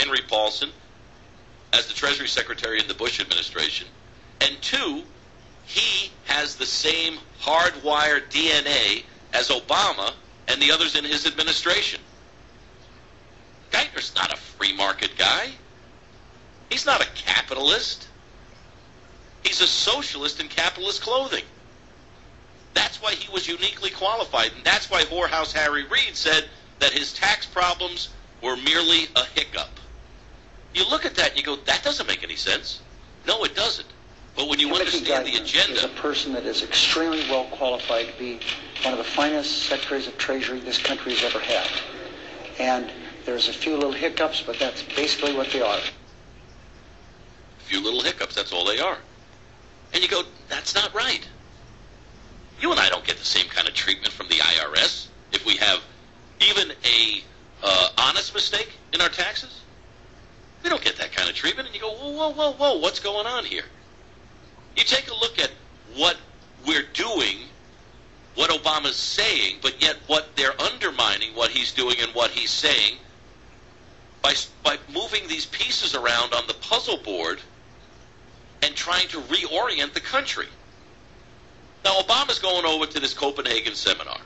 Henry Paulson as the Treasury Secretary in the Bush administration. And two, he has the same hardwired DNA as Obama and the others in his administration. Geithner's not a free market guy. He's not a capitalist. He's a socialist in capitalist clothing. That's why he was uniquely qualified, and that's why whorehouse Harry Reid said that his tax problems were merely a hiccup. You look at that and you go, that doesn't make any sense. No, it doesn't. But when you understand the agenda... is a person that is extremely well qualified to be one of the finest secretaries of Treasury this country has ever had. And there's a few little hiccups, but that's basically what they are. A few little hiccups, that's all they are. And you go, that's not right. You and I don't get the same kind of treatment from the IRS if we have even a honest mistake in our taxes. We don't get that kind of treatment. And you go, whoa, whoa, whoa, whoa, what's going on here? You take a look at what we're doing, what Obama's saying, but yet what they're undermining what he's doing and what he's saying by moving these pieces around on the puzzle board and trying to reorient the country. Now, Obama's going over to this Copenhagen seminar.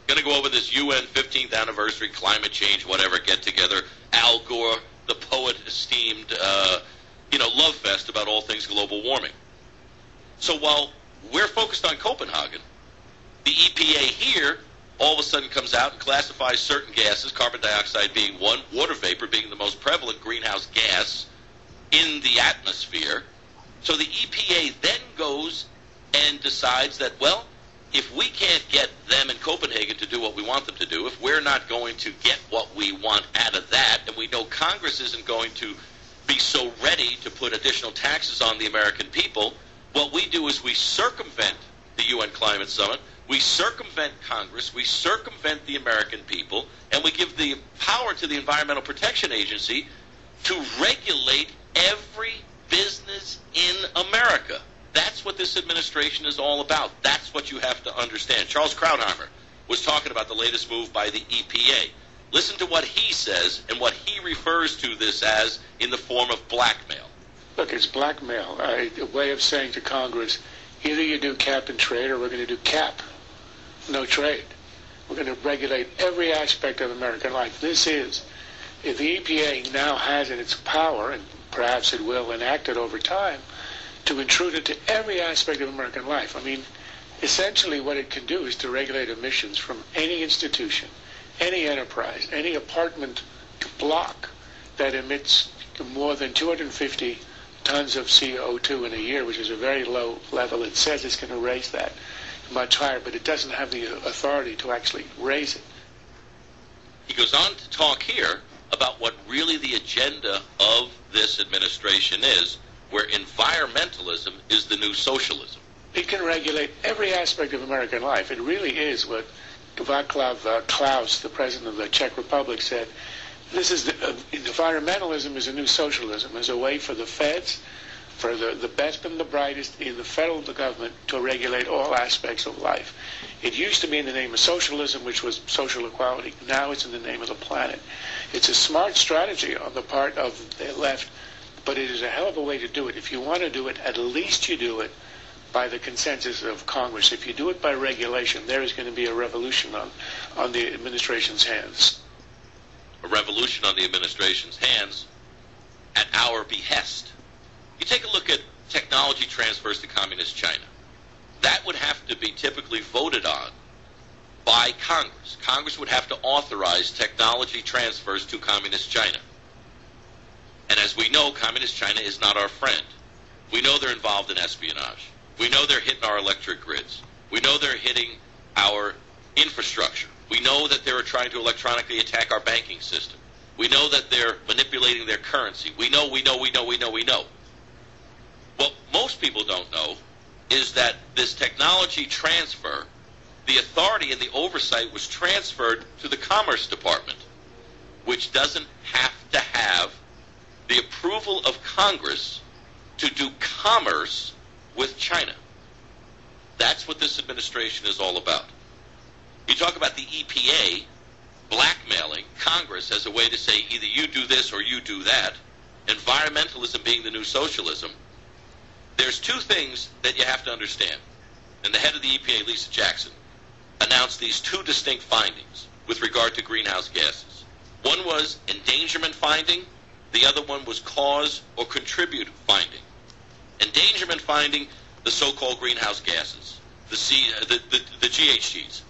Going to go over this UN 15th anniversary climate change, whatever, get-together. Al Gore, the poet, esteemed, love fest about all things global warming. So while we're focused on Copenhagen, the EPA here all of a sudden comes out and classifies certain gases, carbon dioxide being one, water vapor being the most prevalent greenhouse gas in the atmosphere. So the EPA then goes and decides that, well, if we can't get them in Copenhagen to do what we want them to do, if we're not going to get what we want out of that, and we know Congress isn't going to be so ready to put additional taxes on the American people, what we do is we circumvent the UN Climate Summit, we circumvent Congress, we circumvent the American people, and we give the power to the Environmental Protection Agency to regulate every business in America. That's what this administration is all about. That's what you have to understand. Charles Krauthammer was talking about the latest move by the EPA. Listen to what he says and what he refers to this as in the form of blackmail. Look, it's blackmail, a way of saying to Congress, either you do cap and trade or we're going to do cap, no trade. We're going to regulate every aspect of American life. This is, if the EPA now has in its power, and perhaps it will enact it over time, to intrude into every aspect of American life. I mean, essentially what it can do is to regulate emissions from any institution, any enterprise, any apartment block that emits more than 250 tons of CO2 in a year, which is a very low level. It says it's going to raise that much higher, but it doesn't have the authority to actually raise it. He goes on to talk here about what really the agenda of this administration is, where environmentalism is the new socialism. It can regulate every aspect of American life. It really is what Václav Klaus, the president of the Czech Republic, said. This is environmentalism is a new socialism, as a way for the feds, for the best and the brightest in the federal government to regulate all aspects of life. It used to be in the name of socialism, which was social equality. Now it's in the name of the planet. It's a smart strategy on the part of the left, but it is a hell of a way to do it. If you want to do it, at least you do it by the consensus of Congress. If you do it by regulation, there is going to be a revolution on the administration's hands. A revolution on the administration's hands at our behest. You take a look at technology transfers to Communist China. That would have to be typically voted on by Congress. Congress would have to authorize technology transfers to Communist China. And as we know, Communist China is not our friend. We know they're involved in espionage. We know they're hitting our electric grids. We know they're hitting our infrastructure. We know that they're trying to electronically attack our banking system. We know that they're manipulating their currency. We know. What most people don't know is that this technology transfer, the authority and the oversight was transferred to the Commerce Department, which doesn't have to have the approval of Congress to do commerce with China. That's what this administration is all about. You talk about the EPA. blackmailing Congress as a way to say either you do this or you do that, environmentalism being the new socialism, there's two things that you have to understand. And the head of the EPA, Lisa Jackson, announced these two distinct findings with regard to greenhouse gases. One was endangerment finding. The other one was cause or contribute finding. Endangerment finding, the so-called greenhouse gases, the GHGs,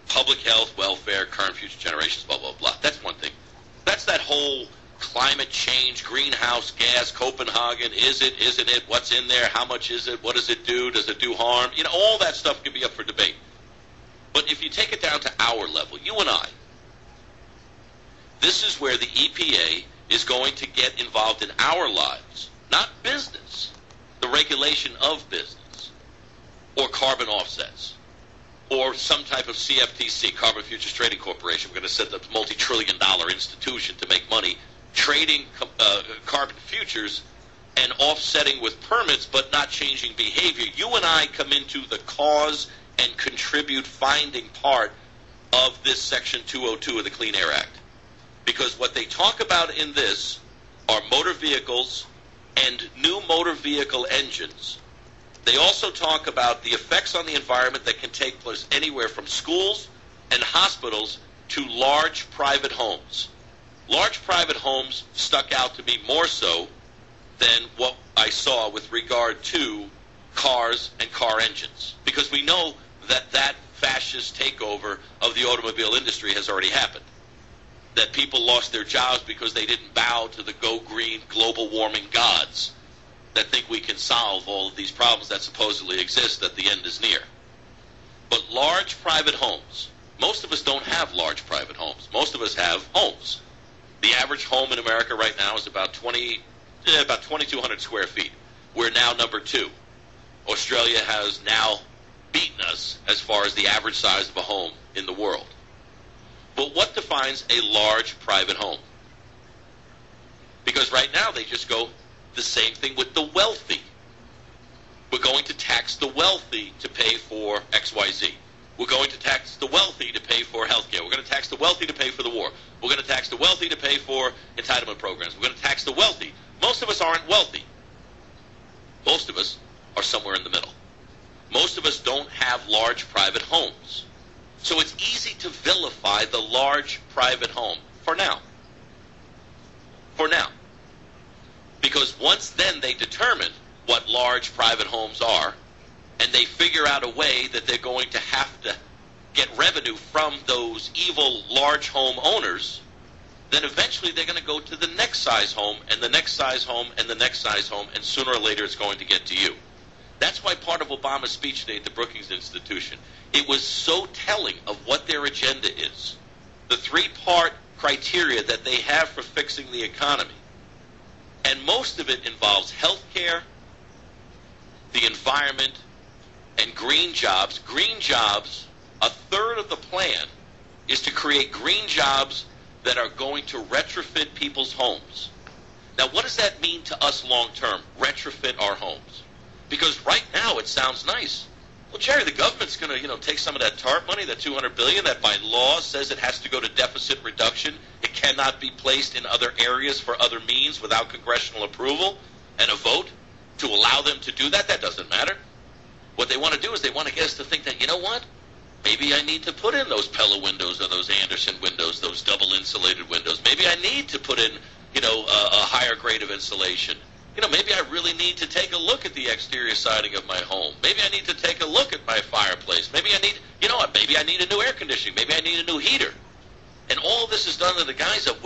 public health, welfare, current, future generations, blah, blah, blah. That's one thing. That's that whole climate change, greenhouse gas, Copenhagen, is it, isn't it, what's in there, how much is it, what does it do harm? You know, all that stuff can be up for debate. But if you take it down to our level, you and I, this is where the EPA is going to get involved in our lives, not business, the regulation of business, or carbon offsets, or some type of CFTC, Carbon Futures Trading Corporation. We're going to set up a multi-trillion-dollar institution to make money trading carbon futures and offsetting with permits, but not changing behavior. You and I come into the cause and contribute finding part of this Section 202 of the Clean Air Act. Because what they talk about in this are motor vehicles and new motor vehicle engines. They also talk about the effects on the environment that can take place anywhere from schools and hospitals to large private homes. Large private homes stuck out to me more so than what I saw with regard to cars and car engines. Because we know that that fascist takeover of the automobile industry has already happened. That people lost their jobs because they didn't bow to the go green global warming gods that think we can solve all of these problems that supposedly exist, that the end is near. But large private homes, most of us don't have large private homes. Most of us have homes. The average home in America right now is about 2,200 square feet. We're now number 2. Australia has now beaten us as far as the average size of a home in the world. But what defines a large private home? Because right now they just go the same thing with the wealthy. We're going to tax the wealthy to pay for XYZ. We're going to tax the wealthy to pay for health care. We're going to tax the wealthy to pay for the war. We're going to tax the wealthy to pay for entitlement programs. We're going to tax the wealthy. Most of us aren't wealthy. Most of us are somewhere in the middle. Most of us don't have large private homes. So it's easy to vilify the large private home for now. For now. Because once then they determine what large private homes are, and they figure out a way that they're going to have to get revenue from those evil large home owners, then eventually they're going to go to the next size home, and the next size home, and the next size home, and sooner or later it's going to get to you. That's why part of Obama's speech today at the Brookings Institution, it was so telling of what their agenda is. The 3-part criteria that they have for fixing the economy. And most of it involves health care, the environment, and green jobs. Green jobs, a third of the plan is to create green jobs that are going to retrofit people's homes. Now, what does that mean to us long term, retrofit our homes? Because right now it sounds nice. Well, Jerry, the government's going to, take some of that TARP money, that $200 billion that by law says it has to go to deficit reduction. It cannot be placed in other areas for other means without congressional approval and a vote to allow them to do that. That doesn't matter. What they want to do is they want to get us to think that, you know what? Maybe I need to put in those Pella windows or those Anderson windows, those double insulated windows. Maybe I need to put in, a higher grade of insulation. Maybe I really need to take a look at the exterior siding of my home. Maybe I need to take a look at my fireplace. Maybe I need, maybe I need a new air conditioning. Maybe I need a new heater. And all this is done under the guise of,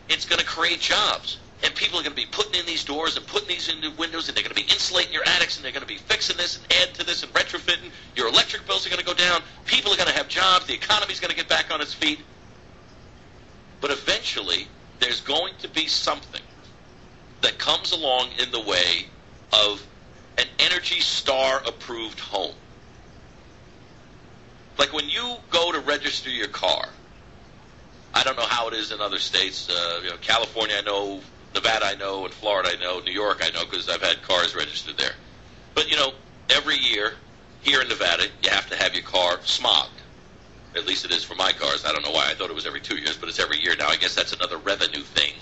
it's going to create jobs. And people are going to be putting in these doors and putting these into windows, and they're going to be insulating your attics, and they're going to be fixing this and add to this and retrofitting. Your electric bills are going to go down. People are going to have jobs. The economy's going to get back on its feet. But eventually, there's going to be something that comes along in the way of an Energy Star approved home. Like when you go to register your car, I don't know how it is in other states. California I know, Nevada I know, and Florida I know, New York I know because I've had cars registered there. But every year here in Nevada you have to have your car smogged. At least it is for my cars. I don't know why. I thought it was every 2 years, but it's every year now. I guess that's another revenue thing.